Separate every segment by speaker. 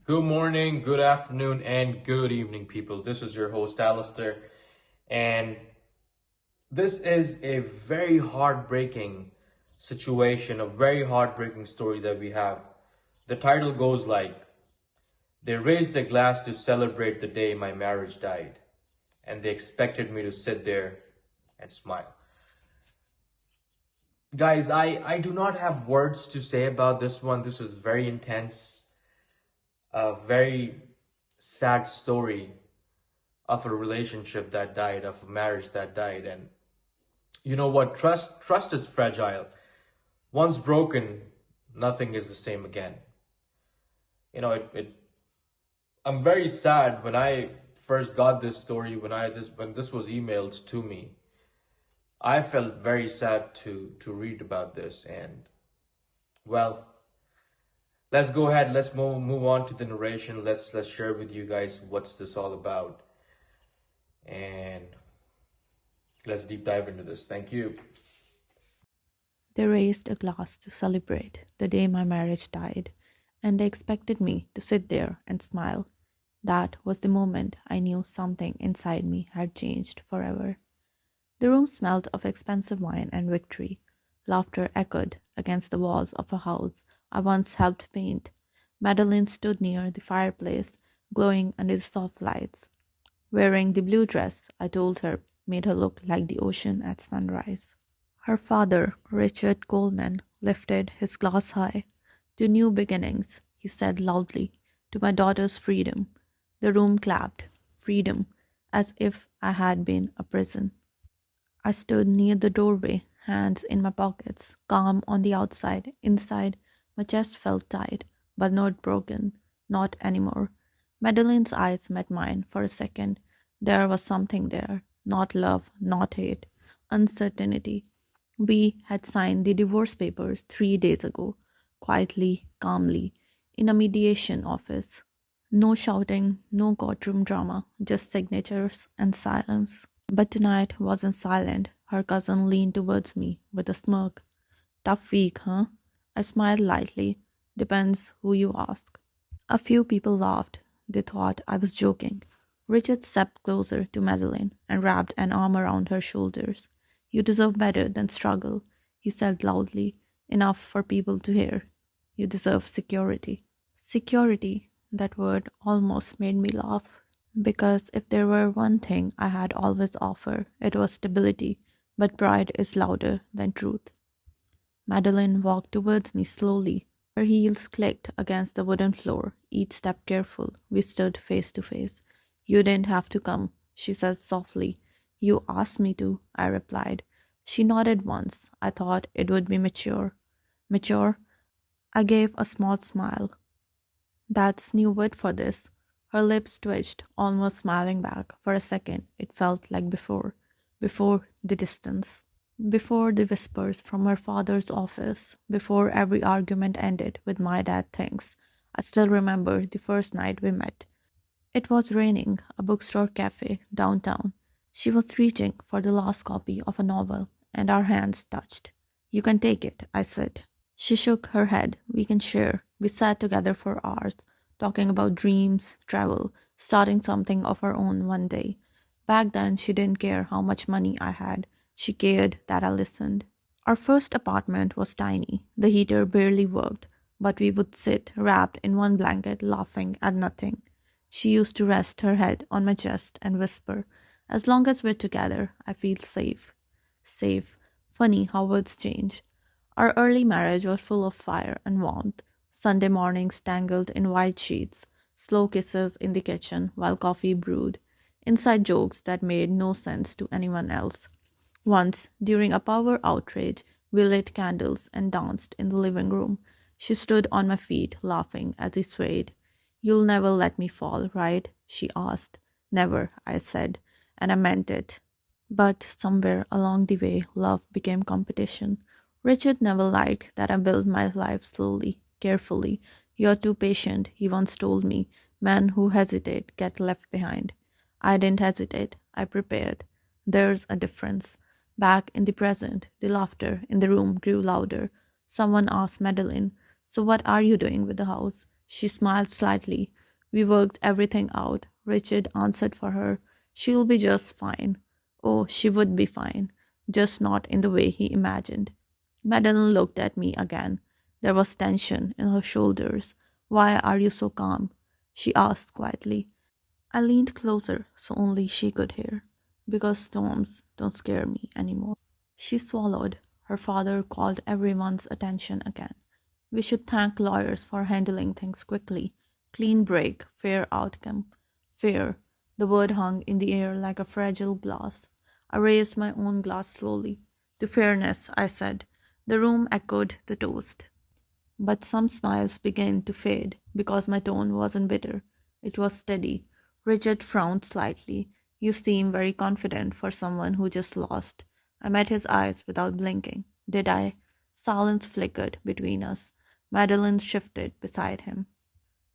Speaker 1: Good morning, good afternoon, and good evening, people. This is your host, Alistair, and this is a very heartbreaking situation, a very heartbreaking story that we have. The title goes like, They raised a glass to celebrate the day my marriage died, and they expected me to sit there and smile. Guys, I do not have words to say about this one. This is very intense, a very sad story of a relationship that died, of a marriage that died. And you know what? Trust is fragile. Once broken, nothing is the same again. I'm very sad when I first got this story, when this was emailed to me. I felt very sad to read about this. And well, let's go ahead, let's move on to the narration. Let's share with you guys what's this all about. And let's deep dive into this. Thank you.
Speaker 2: They raised a glass to celebrate the day my marriage died, and they expected me to sit there and smile. That was the moment I knew something inside me had changed forever. The room smelled of expensive wine and victory. Laughter echoed against the walls of a house I once helped paint. Madeline stood near the fireplace, glowing under the soft lights, wearing the blue dress I told her made her look like the ocean at sunrise. Her father, Richard Coleman, lifted his glass high. "To new beginnings," he said loudly, "to my daughter's freedom." The room clapped. Freedom, as if I had been a prison. I stood near the doorway, hands in my pockets, calm on the outside. Inside, my chest felt tight, but not broken. Not anymore. Madeline's eyes met mine for a second. There was something there. Not love, not hate. Uncertainty. We had signed the divorce papers 3 days ago, quietly, calmly, in a mediation office. No shouting, no courtroom drama, just signatures and silence. But tonight wasn't silent. Her cousin leaned towards me with a smirk. "Tough week, huh?" I smiled lightly. "Depends who you ask." A few people laughed. They thought I was joking. Richard stepped closer to Madeline and wrapped an arm around her shoulders. "You deserve better than struggle," he said loudly, enough for people to hear. "You deserve security." Security, that word almost made me laugh. Because if there were one thing I had always offered, it was stability, but pride is louder than truth. Madeline walked towards me slowly. Her heels clicked against the wooden floor, each step careful. We stood face to face. "You didn't have to come," she said softly. "You asked me to," I replied. She nodded once. I thought it would be mature. Mature? I gave a small smile. "That's new word for this." Her lips twitched, almost smiling back. For a second, it felt like before. Before the distance. Before the whispers from her father's office. Before every argument ended with "my dad thinks." I still remember the first night we met. It was raining, a bookstore cafe downtown. She was reaching for the last copy of a novel, and our hands touched. "You can take it," I said. She shook her head. "We can share." We sat together for hours, talking about dreams, travel, starting something of our own one day. Back then, she didn't care how much money I had. She cared that I listened. Our first apartment was tiny. The heater barely worked, but we would sit wrapped in one blanket, laughing at nothing. She used to rest her head on my chest and whisper, "As long as we're together, I feel safe." Safe. Funny how words change. Our early marriage was full of fire and warmth. Sunday mornings tangled in white sheets, slow kisses in the kitchen while coffee brewed, inside jokes that made no sense to anyone else. Once, during a power outrage, we lit candles and danced in the living room. She stood on my feet, laughing as we swayed. "You'll never let me fall, right?" she asked. "Never," I said, and I meant it. But somewhere along the way, love became competition. Richard never liked that I built my life slowly, carefully. "You're too patient," he once told me. "Men who hesitate get left behind." I didn't hesitate, I prepared. There's a difference. Back in the present, the laughter in the room grew louder. Someone asked Madeline, "So what are you doing with the house?" She smiled slightly. We worked everything out. Richard answered for her. She'll be just fine. Oh, she would be fine, just not in the way he imagined. Madeline looked at me again. There was tension in her shoulders. Why are you so calm? She asked quietly. I leaned closer so only she could hear. Because storms don't scare me anymore. She swallowed. Her father called everyone's attention again. We should thank lawyers for handling things quickly. Clean break, fair outcome. Fair. The word hung in the air like a fragile glass. I raised my own glass slowly. To fairness, I said. The room echoed the toast. But some smiles began to fade because my tone wasn't bitter. It was steady. Richard frowned slightly. You seem very confident for someone who just lost. I met his eyes without blinking. Did I? Silence flickered between us. Madeline shifted beside him.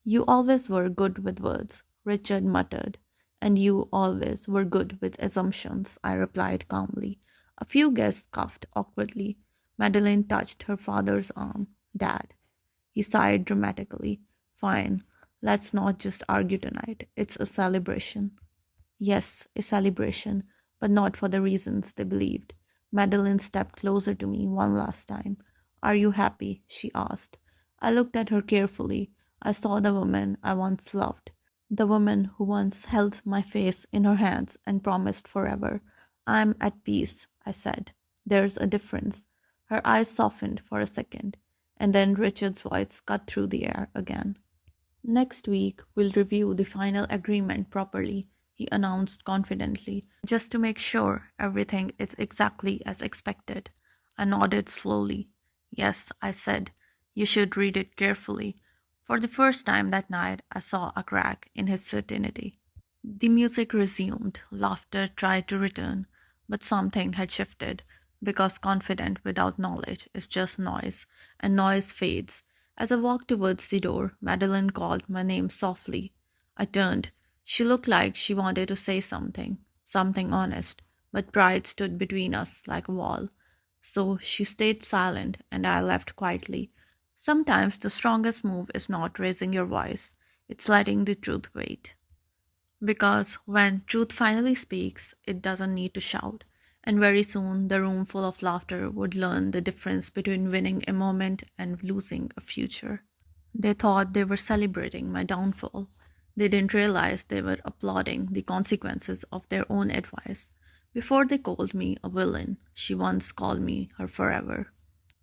Speaker 2: You always were good with words, Richard muttered. And you always were good with assumptions, I replied calmly. A few guests coughed awkwardly. Madeline touched her father's arm. Dad. He sighed dramatically. Fine, let's not just argue tonight. It's a celebration. Yes, a celebration, but not for the reasons they believed. Madeline stepped closer to me one last time. Are you happy? She asked. I looked at her carefully. I saw the woman I once loved, the woman who once held my face in her hands and promised forever. I'm at peace, I said. There's a difference. Her eyes softened for a second, and then Richard's voice cut through the air again. Next week, we'll review the final agreement properly, he announced confidently, just to make sure everything is exactly as expected. I nodded slowly. Yes, I said, you should read it carefully. For the first time that night, I saw a crack in his certainty. The music resumed, laughter tried to return, but something had shifted, because confidence without knowledge is just noise, and noise fades. As I walked towards the door, Madeline called my name softly. I turned. She looked like she wanted to say something, something honest, but pride stood between us like a wall. So she stayed silent, and I left quietly. Sometimes the strongest move is not raising your voice, it's letting the truth wait. Because when truth finally speaks, it doesn't need to shout. And very soon, the room full of laughter would learn the difference between winning a moment and losing a future. They thought they were celebrating my downfall. They didn't realize they were applauding the consequences of their own advice. Before they called me a villain, she once called me her forever.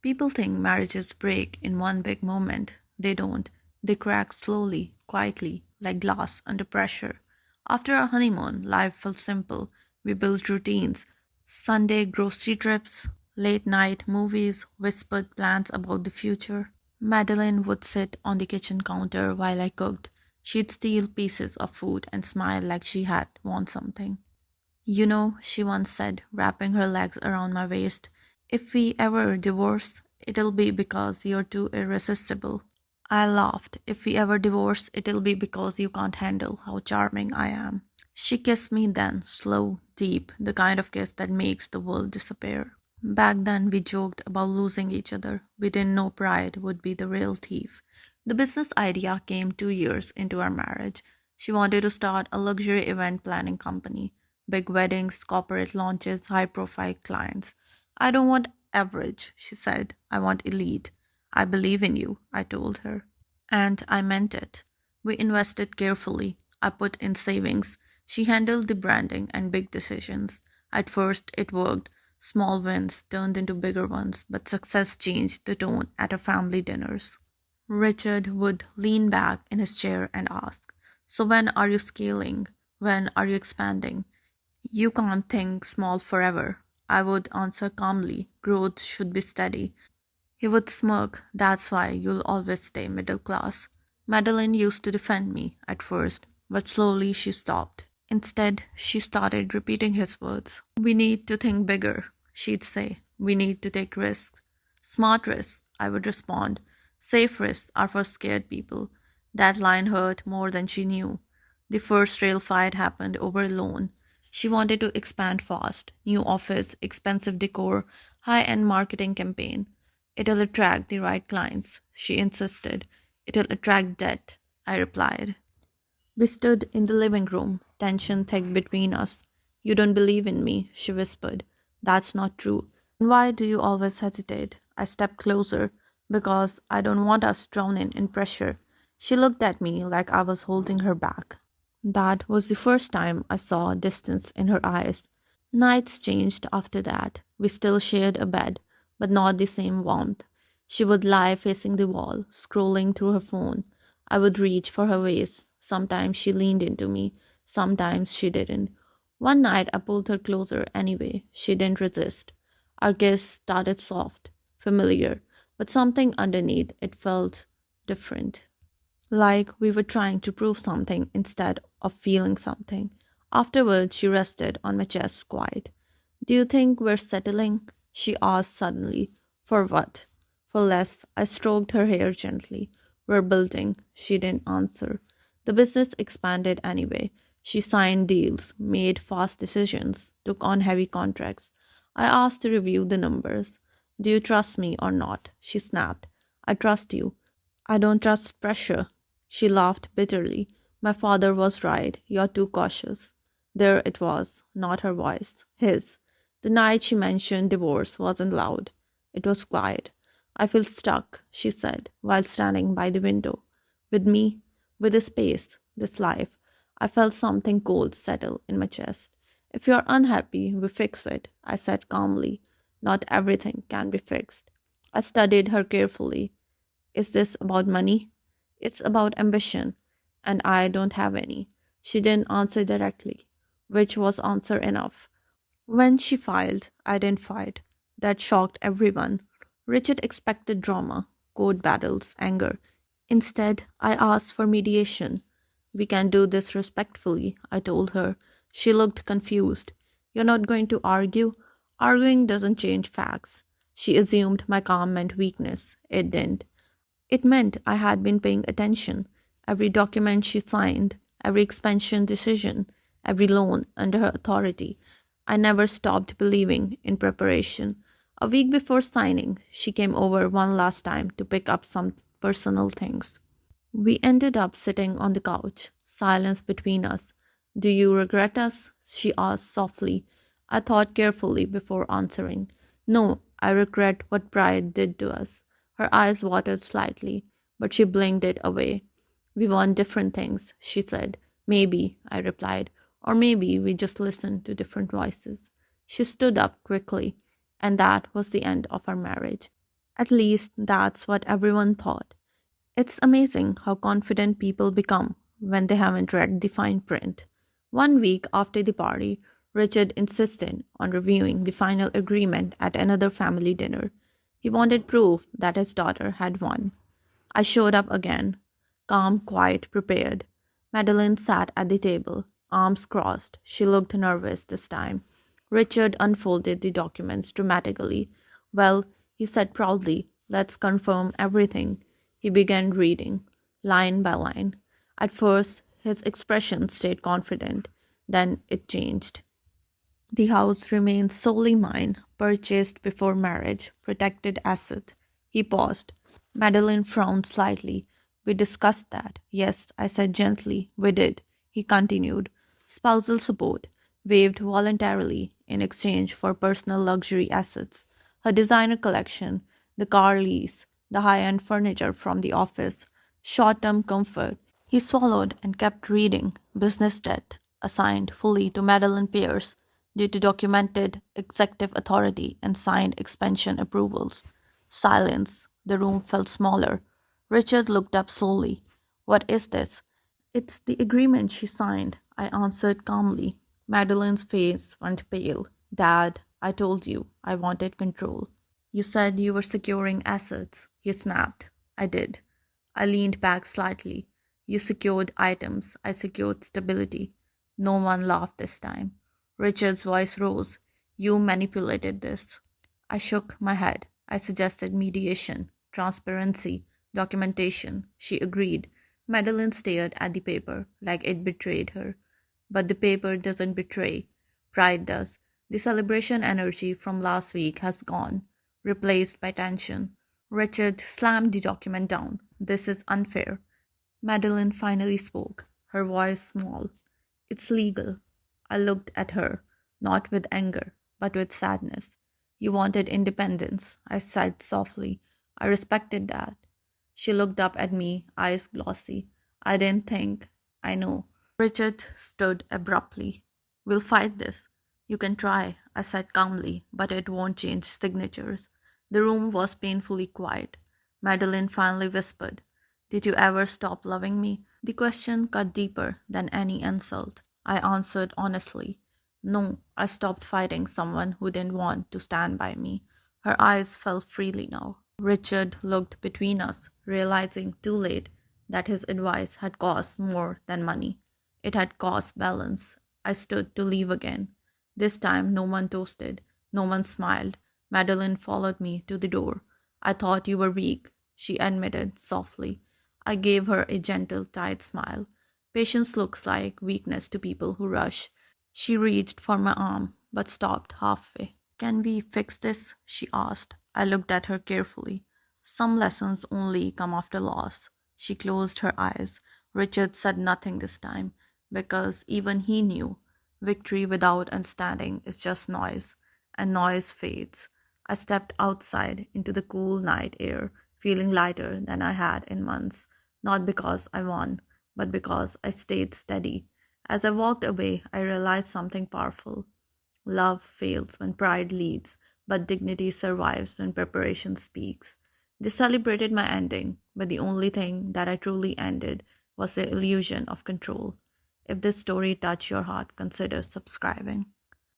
Speaker 2: People think marriages break in one big moment. They don't. They crack slowly, quietly, like glass under pressure. After our honeymoon, life felt simple. We built routines: Sunday grocery trips, late night movies, whispered plans about the future. Madeline would sit on the kitchen counter while I cooked. She'd steal pieces of food and smile like she had won something. You know, she once said, wrapping her legs around my waist, if we ever divorce, it'll be because you're too irresistible. I laughed. If we ever divorce, it'll be because you can't handle how charming I am. She kissed me then, slow, deep, the kind of kiss that makes the world disappear. Back then, we joked about losing each other. We didn't know pride would be the real thief. The business idea came 2 years into our marriage. She wanted to start a luxury event planning company. Big weddings, corporate launches, high profile clients. I don't want average, she said. I want elite. I believe in you, I told her. And I meant it. We invested carefully. I put in savings. She handled the branding and big decisions. At first, it worked. Small wins turned into bigger ones, but success changed the tone at our family dinners. Richard would lean back in his chair and ask, so when are you scaling? When are you expanding? You can't think small forever. I would answer calmly, growth should be steady. He would smirk, that's why you'll always stay middle class. Madeline used to defend me at first, but slowly she stopped. Instead, she started repeating his words. We need to think bigger, she'd say. We need to take risks. Smart risks, I would respond. Safe risks are for scared people. That line hurt more than she knew. The first real fight happened over a loan. She wanted to expand fast. New office, expensive decor, high end marketing campaign. It'll attract the right clients, she insisted. It'll attract debt, I replied. We stood in the living room, tension thick between us. You don't believe in me, she whispered. That's not true. Why do you always hesitate? I stepped closer because I don't want us drowning in pressure. She looked at me like I was holding her back. That was the first time I saw distance in her eyes. Nights changed after that. We still shared a bed, but not the same warmth. She would lie facing the wall, scrolling through her phone. I would reach for her waist. Sometimes she leaned into me, sometimes she didn't. One night I pulled her closer anyway. She didn't resist. Our kiss started soft, familiar, but something underneath it felt different. Like we were trying to prove something instead of feeling something. Afterwards, she rested on my chest, quiet. Do you think we're settling? She asked suddenly. For what? For less. I stroked her hair gently. We're building. She didn't answer. The business expanded anyway. She signed deals, made fast decisions, took on heavy contracts. I asked to review the numbers. Do you trust me or not? She snapped. I trust you. I don't trust pressure. She laughed bitterly. My father was right. You're too cautious. There it was, not her voice, his. The night she mentioned divorce wasn't loud. It was quiet. I feel stuck, she said, while standing by the window. With me, with this space, this life. I felt something cold settle in my chest. If you're unhappy, we fix it, I said calmly. Not everything can be fixed. I studied her carefully. Is this about money? It's about ambition, and I don't have any. She didn't answer directly, which was answer enough. When she filed, I didn't fight. That shocked everyone. Richard expected drama, court battles, anger. Instead, I asked for mediation. We can do this respectfully, I told her. She looked confused. You're not going to argue? Arguing doesn't change facts. She assumed my calm meant weakness. It didn't. It meant I had been paying attention. Every document she signed, every expansion decision, every loan under her authority. I never stopped believing in preparation. A week before signing, she came over one last time to pick up some personal things. We ended up sitting on the couch, silence between us. Do you regret us? She asked softly. I thought carefully before answering. No, I regret what pride did to us. Her eyes watered slightly, but she blinked it away. We want different things, she said. Maybe, I replied, or maybe we just listen to different voices. She stood up quickly, and that was the end of our marriage. At least that's what everyone thought. It's amazing how confident people become when they haven't read the fine print. One week after the party, Richard insisted on reviewing the final agreement at another family dinner. He wanted proof that his daughter had won. I showed up again, calm, quiet, prepared. Madeline sat at the table, arms crossed. She looked nervous this time. Richard unfolded the documents dramatically. Well, he said proudly, let's confirm everything. He began reading, line by line. At first, his expression stayed confident. Then it changed. The house remains solely mine, purchased before marriage, protected asset. He paused. Madeline frowned slightly. We discussed that. Yes, I said gently. We did. He continued. Spousal support, waived voluntarily in exchange for personal luxury assets. Her designer collection, the car lease, the high end furniture from the office, short term comfort. He swallowed and kept reading. Business debt, assigned fully to Madeline Pierce due to documented executive authority and signed expansion approvals. Silence. The room felt smaller. Richard looked up slowly. What is this? It's the agreement she signed, I answered calmly. Madeline's face went pale. Dad, I told you I wanted control. You said you were securing assets. You snapped. I did. I leaned back slightly. You secured items. I secured stability. No one laughed this time. Richard's voice rose. You manipulated this. I shook my head. I suggested mediation, transparency, documentation. She agreed. Madeline stared at the paper like it betrayed her. But the paper doesn't betray. Pride does. The celebration energy from last week has gone, replaced by tension. Richard slammed the document down. This is unfair. Madeline finally spoke, her voice small. It's legal. I looked at her, not with anger, but with sadness. You wanted independence, I sighed softly. I respected that. She looked up at me, eyes glossy. I didn't think. I know. Richard stood abruptly. We'll fight this. You can try, I said calmly, but it won't change signatures. The room was painfully quiet. Madeline finally whispered, Did you ever stop loving me? The question cut deeper than any insult. I answered honestly, No, I stopped fighting someone who didn't want to stand by me. Her eyes fell freely now. Richard looked between us, realizing too late that his advice had cost more than money. It had cost balance. I stood to leave again. This time no one toasted, no one smiled. Madeline followed me to the door. I thought you were weak, she admitted softly. I gave her a gentle, tight smile. Patience looks like weakness to people who rush. She reached for my arm, but stopped halfway. Can we fix this? She asked. I looked at her carefully. Some lessons only come after loss. She closed her eyes. Richard said nothing this time, because even he knew victory without understanding is just noise, and noise fades. I stepped outside into the cool night air, feeling lighter than I had in months, not because I won, but because I stayed steady. As I walked away, I realized something powerful. Love fails when pride leads, but dignity survives when preparation speaks. They celebrated my ending, but the only thing that I truly ended was the illusion of control. If this story touched your heart, consider subscribing.